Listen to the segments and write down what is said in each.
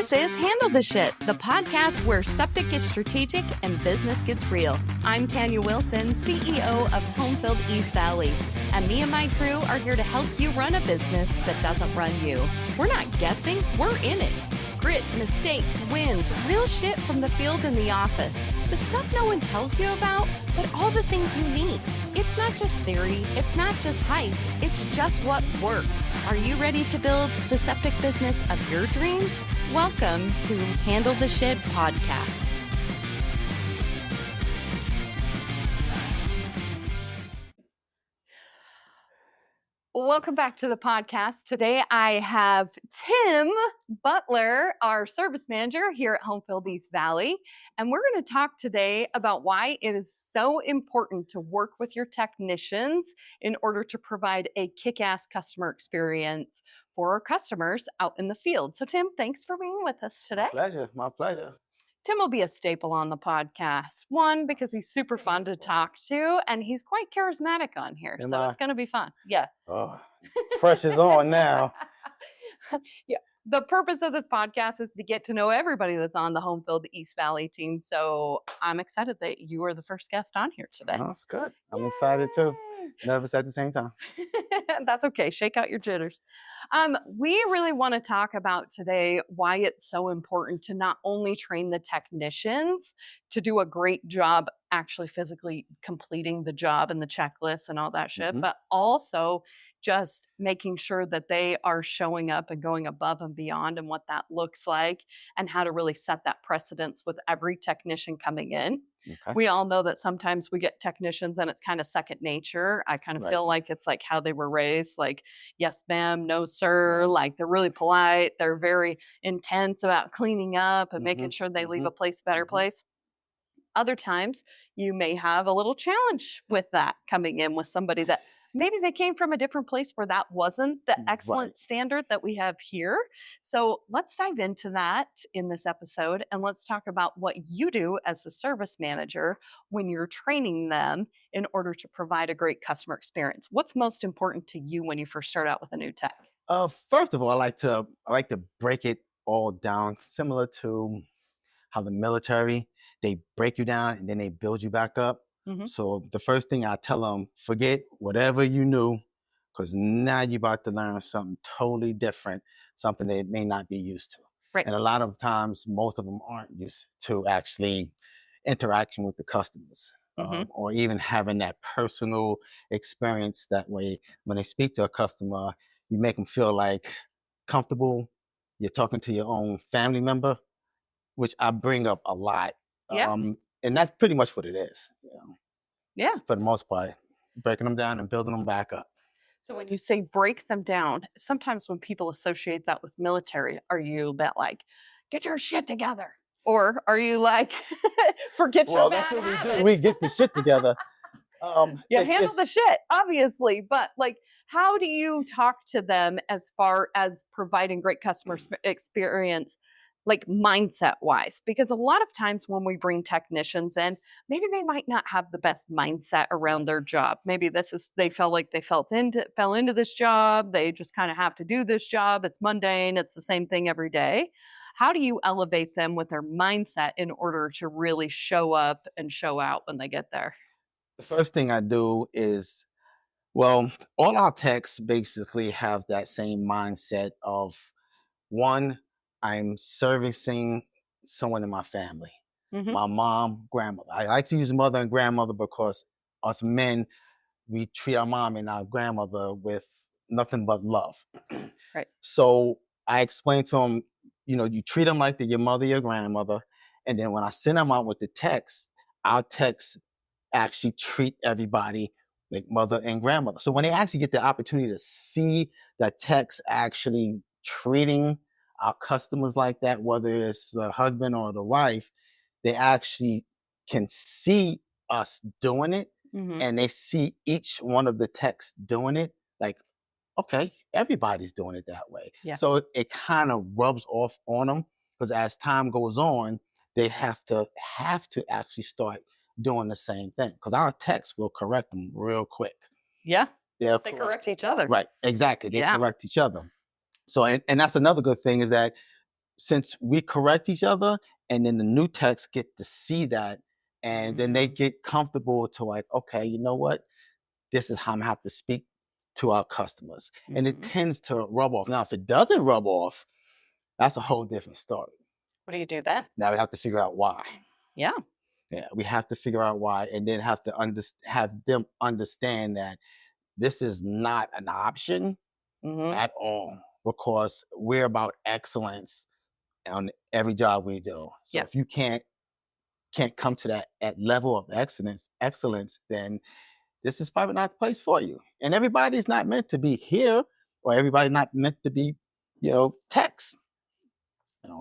This is Handle the Shit, the podcast where septic gets strategic and business gets real. I'm Tanya Wilson, CEO of Homefield East Valley, and me and my crew are here to help you run a business that doesn't run you. We're not guessing, we're in it. Grit, mistakes, wins, real shit from the field and the office. The stuff no one tells you about, but all the things you need. It's not just theory, it's not just hype, it's just what works. Are you ready to build the septic business of your dreams? Welcome to Handle the Shit podcast. Welcome back to the podcast. Today I have Tim Butler, our service manager here at Homefield East Valley, and we're going to talk today about why it is so important to work with your technicians in order to provide a kick-ass customer experience for our customers out in the field. So Tim, thanks for being with us today. My pleasure. Tim will be a staple on the podcast. One, because he's super fun to talk to, and he's quite charismatic on here. It's going to be fun. Yeah. Oh, fresh is on now. Yeah. The purpose of this podcast is to get to know everybody that's on the Homefield East Valley team. So I'm excited that you are the first guest on here today. Oh, that's good. I'm excited too. Nervous at the same time. That's okay. Shake out your jitters. We really want to talk about today why it's so important to not only train the technicians to do a great job actually physically completing the job and the checklist and all that shit, but also just making sure that they are showing up and going above and beyond and what that looks like and how to really set that precedence with every technician coming in. Okay. We all know that sometimes we get technicians and it's kind of second nature. I kind of feel like it's like how they were raised, like, yes, ma'am, no, sir. Like they're really polite. They're very intense about cleaning up and making sure they leave a place a better place. Other times you may have a little challenge with that coming in with somebody that maybe they came from a different place where that wasn't the excellent standard that we have here. So let's dive into that in this episode and let's talk about what you do as a service manager when you're training them in order to provide a great customer experience. What's most important to you when you first start out with a new tech? First of all, I like to break it all down, similar to how the military, they break you down and then they build you back up. So the first thing I tell them, forget whatever you knew, because now you're about to learn something totally different, something they may not be used to. Right. And a lot of times, most of them aren't used to actually interaction with the customers or even having that personal experience. That way, when they speak to a customer, you make them feel like comfortable. You're talking to your own family member, which I bring up a lot. Yeah. And that's pretty much what it is. You know? Yeah. For the most part, breaking them down and building them back up. So when you say break them down, sometimes when people associate that with military, are you a bit like, get your shit together? Or are you like, forget your bad habits? Well, that's what we do. We get the shit together. Handle the shit, obviously. But like, how do you talk to them as far as providing great customer experience? Like mindset wise, because a lot of times when we bring technicians in, maybe they might not have the best mindset around their job. Maybe they felt like they fell into this job. They just kind of have to do this job. It's mundane. It's the same thing every day. How do you elevate them with their mindset in order to really show up and show out when they get there? The first thing I do is, well, all our techs basically have that same mindset of, one, I'm servicing someone in my family, my mom, grandmother. I like to use mother and grandmother because us men, we treat our mom and our grandmother with nothing but love. Right. So I explain to them, you treat them like they're your mother, your grandmother. And then when I send them out with the text, our texts actually treat everybody like mother and grandmother. So when they actually get the opportunity to see the text actually treating our customers like that, whether it's the husband or the wife, they actually can see us doing it and they see each one of the techs doing it. Like, okay, everybody's doing it that way. Yeah. So it kind of rubs off on them because as time goes on, they have to actually start doing the same thing because our techs will correct them real quick. Yeah, they correct each other. Right, exactly. They correct each other. So, and that's another good thing is that since we correct each other, and then the new techs get to see that, and then they get comfortable to like, okay, you know what? This is how I'm gonna have to speak to our customers. And it tends to rub off. Now, if it doesn't rub off, that's a whole different story. What do you do then? Now we have to figure out why. Yeah. Yeah, we have to figure out why, and then have to have them understand that this is not an option at all, because we're about excellence on every job we do. So Yeah. if you can't come to that level of excellence, then this is probably not the place for you. And everybody's not meant to be here, or everybody not meant to be, techs.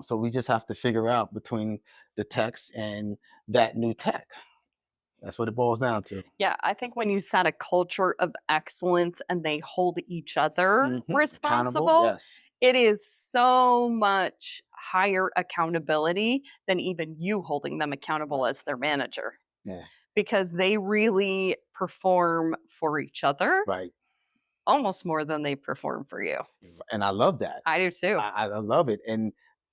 So we just have to figure out between the techs and that new tech. That's what it boils down to. Yeah, I think when you set a culture of excellence and they hold each other responsible, Yes. it is so much higher accountability than even you holding them accountable as their manager. Yeah. Because they really perform for each other. Right. Almost more than they perform for you. And I love that. I do too. I love it. And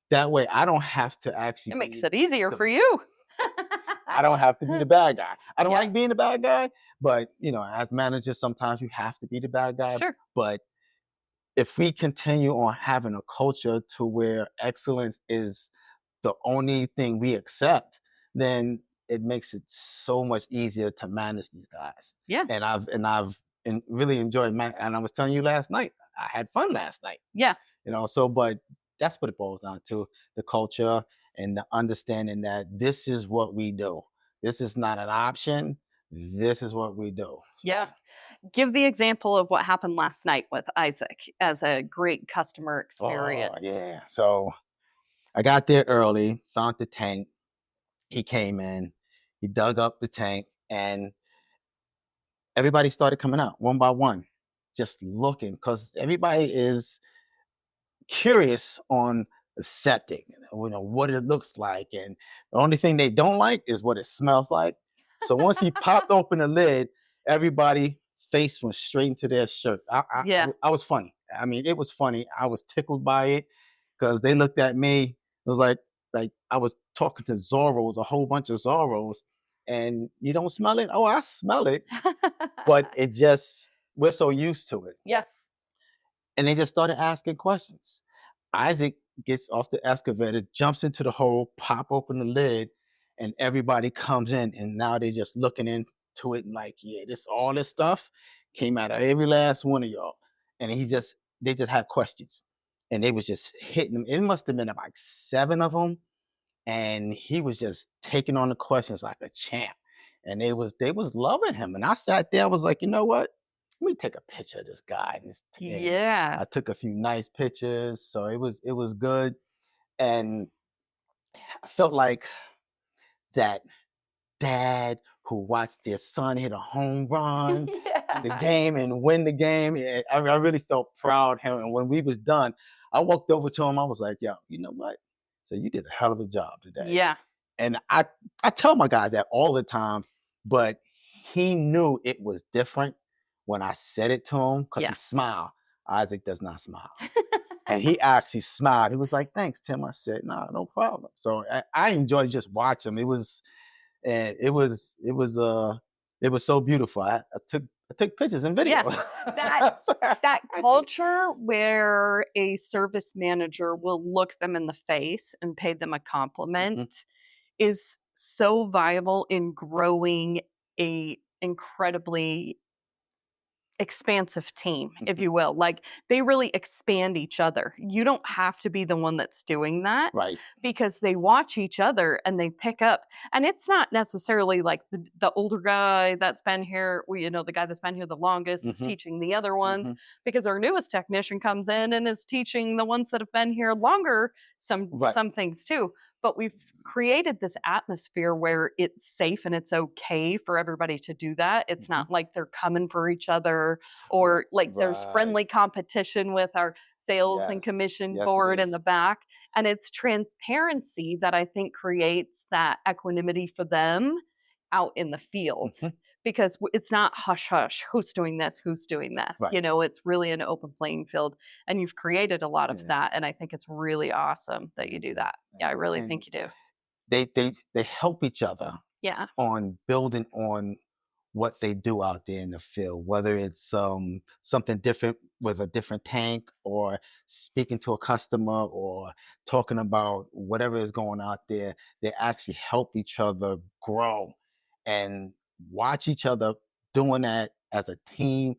that way I don't have to actually. It makes it easier for you. I don't have to be the bad guy. I don't like being the bad guy, but as managers, sometimes you have to be the bad guy. Sure. But if we continue on having a culture to where excellence is the only thing we accept, then it makes it so much easier to manage these guys. Yeah. And I've really enjoyed and I was telling you last night, I had fun last night. Yeah. But that's what it boils down to, the culture and the understanding that this is what we do. This is not an option. This is what we do. Yeah. Give the example of what happened last night with Isaac as a great customer experience. Oh, yeah. So I got there early, found the tank. He came in, he dug up the tank, and everybody started coming out one by one, just looking, because everybody is curious on the septic, what it looks like. And the only thing they don't like is what it smells like. So once he popped open the lid, everybody face went straight into their shirt. I was funny. I mean, it was funny. I was tickled by it because they looked at me. It was like I was talking to Zorros, a whole bunch of Zorros, and you don't smell it? Oh, I smell it. But we're so used to it. Yeah. And they just started asking questions. Isaac gets off the excavator, jumps into the hole, pop open the lid, and everybody comes in. And now they're just looking into it and like, yeah, all this stuff came out of every last one of y'all. And they just had questions. And they was just hitting them. It must have been like 7 of them. And he was just taking on the questions like a champ. And they was loving him. And I sat there, I was like, you know what? Let me take a picture of this guy. Yeah. I took a few nice pictures. So it was good. And I felt like that dad who watched their son hit a home run in the game and win the game. I really felt proud of him. And when we was done, I walked over to him. I was like, yo, you know what? So you did a hell of a job today. Yeah. And I tell my guys that all the time, but he knew it was different when I said it to him, because he smiled. Isaac does not smile. And he actually smiled. He was like, thanks, Tim. I said, nah, no problem. So I enjoyed just watching him. It was so beautiful. I took pictures and videos. Yeah. That culture where a service manager will look them in the face and pay them a compliment is so viable in growing a incredibly expansive team, if you will. Like, they really expand each other. You don't have to be the one that's doing that, right? Because they watch each other and they pick up. And it's not necessarily like the older guy that's been here, the guy that's been here the longest is teaching the other ones, because our newest technician comes in and is teaching the ones that have been here longer some things too. But we've created this atmosphere where it's safe and it's okay for everybody to do that. It's not like they're coming for each other, or like there's friendly competition with our sales and commission board in the back. And it's transparency that I think creates that equanimity for them out in the field. because it's not hush hush, who's doing this, who's doing this. Right. It's really an open playing field, and you've created a lot of Yeah. that, and I think it's really awesome that you Thank do you. that. Yeah, I Thank you. really And think you do. they help each other Yeah. on building on what they do out there in the field, whether it's something different with a different tank, or speaking to a customer, or talking about whatever is going out there. They actually help each other grow, and watch each other doing that as a team.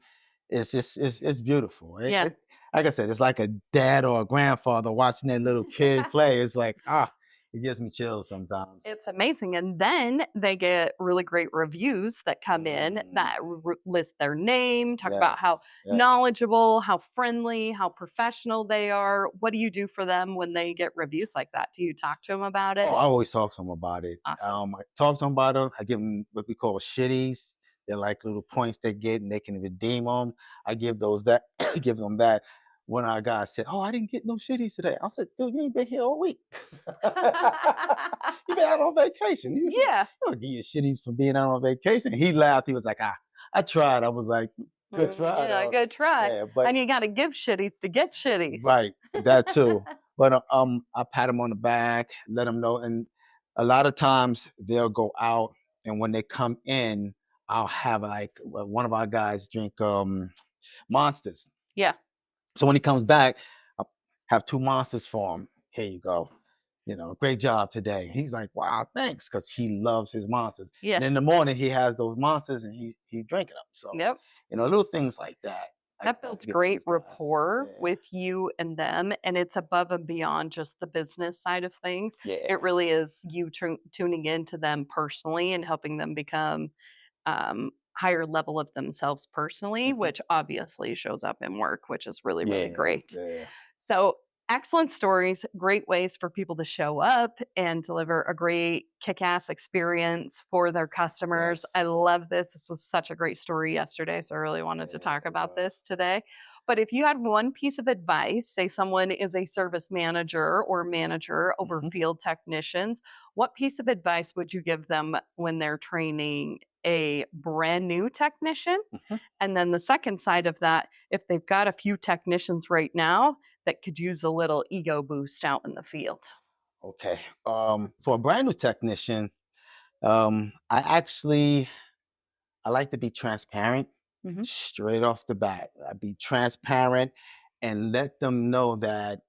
It's beautiful. Yeah. Like I said, it's like a dad or a grandfather watching their little kid play. It's like, it gives me chills sometimes. It's amazing, and then they get really great reviews that come in Mm, that list their name, talk about how yes, yes. knowledgeable, how friendly, how professional they are. What do you do for them when they get reviews like that? Do you talk to them about Oh, it? I always talk to them about it. Awesome. I talk to them about it. I give them what we call shitties. They're like little points they get, and they can redeem them. I give those that, give them that. One of our guys said, "Oh, I didn't get no shitties today." I said, "Dude, you ain't been here all week. You been out on vacation. You Yeah. don't give you shitties for being out on vacation." He laughed. He was like, I tried." I was like, "Good try, Yeah, though." good try. Yeah, but And you gotta give shitties to get shitties. right, that too. But I pat them on the back, let them know, and a lot of times they'll go out, and when they come in, I'll have like one of our guys drink monsters. Yeah. So when he comes back, I'll have 2 monsters for him. Here you go. Great job today. He's like, wow, thanks, because he loves his monsters. Yeah. And in the morning, he has those monsters, and he drinking them. So, Yep. little things like that. I That builds give to great these guys. rapport Yeah. with you and them, and it's above and beyond just the business side of things. Yeah. It really is you tuning into them personally and helping them become higher level of themselves personally, Mhm. which obviously shows up in work, which is really, really Yeah. great. Yeah. So, excellent stories, great ways for people to show up and deliver a great kick ass experience for their customers. I Yes. love this. This was such a great story yesterday. So, I really wanted to Yeah, talk it about was. this today. But if you had one piece of advice, say someone is a service manager or manager over Mhm. field technicians, what piece of advice would you give them when they're training a brand new technician? Mhm. And then the second side of that, if they've got a few technicians right now that could use a little ego boost out in the field. Okay. For a brand new technician, I like to be transparent Mhm. straight off the bat. I be transparent and let them know that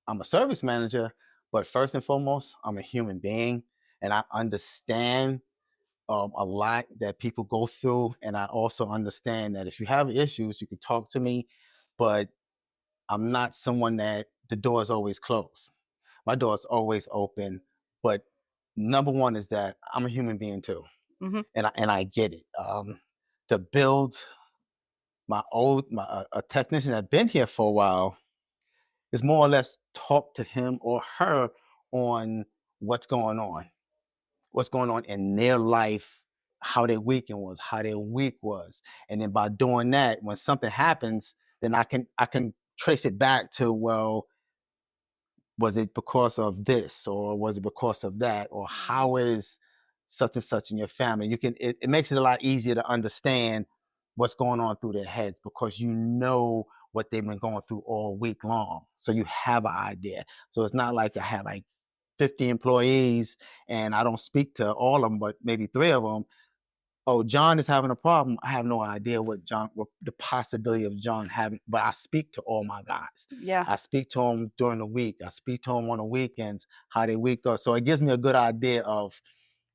I'm a service manager, but first and foremost, I'm a human being, and I understand a lot that people go through. And I also understand that if you have issues, you can talk to me, but I'm not someone that the door is always closed. My door is always open. But number one is that I'm a human being too, Mhm. and I get it. To build a technician that been here for a while is more or less talk to him or her on what's going on, in their life, how their weekend was, how their week was. And then by doing that, when something happens, then I can trace it back to, well, was it because of this, or was it because of that, or Mhm. how is such and such in your family? It makes it a lot easier to understand what's going on through their heads, because you know what they've been going through all week long. So you have an idea. So it's not like I have like 50 employees and I don't speak to all of them, but maybe 3 of them. Oh, John is having a problem. I have no idea what the possibility of John having, but I speak to all my guys. Yeah. I speak to them during the week. I speak to them on the weekends, how their week goes. So it gives me a good idea of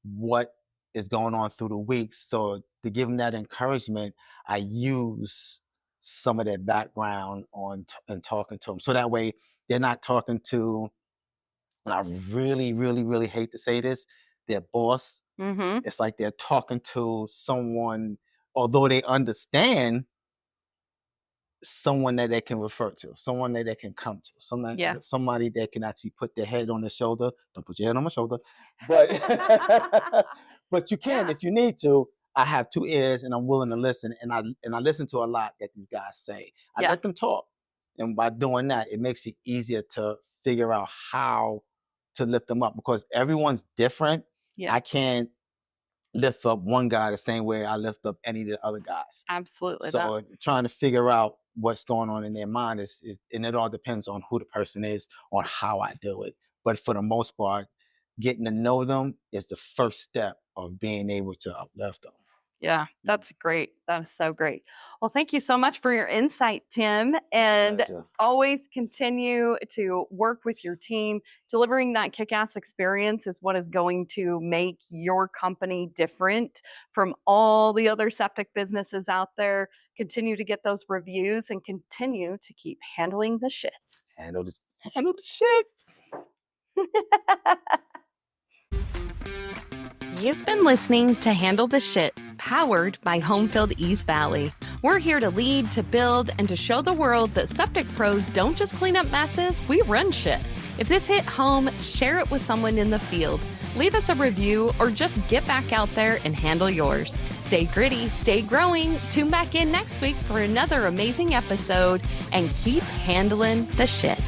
what is going on through the week. So to give them that encouragement, I use some of their background and talking to them. So that way they're not talking to, and I really, really, really hate to say this, their boss. Mhm. It's like they're talking to someone, although they understand, someone that they can refer to, someone that they can come to, Yeah. somebody that can actually put their head on their shoulder. Don't put your head on my shoulder, but but you can Yeah. if you need to. I have 2 ears and I'm willing to listen, and I listen to a lot that these guys say. I Yeah. let them talk, and by doing that, it makes it easier to figure out how to lift them up, because everyone's different. Yeah. I can't lift up one guy the same way I lift up any of the other guys. Absolutely. So trying to figure out what's going on in their mind is, and it all depends on who the person is, on how I do it. But for the most part, getting to know them is the first step of being able to uplift them. Yeah, that's great. That is so great. Well, thank you so much for your insight, Tim. And Pleasure. always continue to work with your team. Delivering that kick-ass experience is what is going to make your company different from all the other septic businesses out there. Continue to get those reviews and continue to keep handling the shit. Handle the shit. You've been listening to Handle the Shit, powered by Homefield East Valley. We're here to lead, to build, and to show the world that septic pros don't just clean up messes, we run shit. If this hit home, share it with someone in the field. Leave us a review or just get back out there and handle yours. Stay gritty, stay growing. Tune back in next week for another amazing episode and keep handling the shit.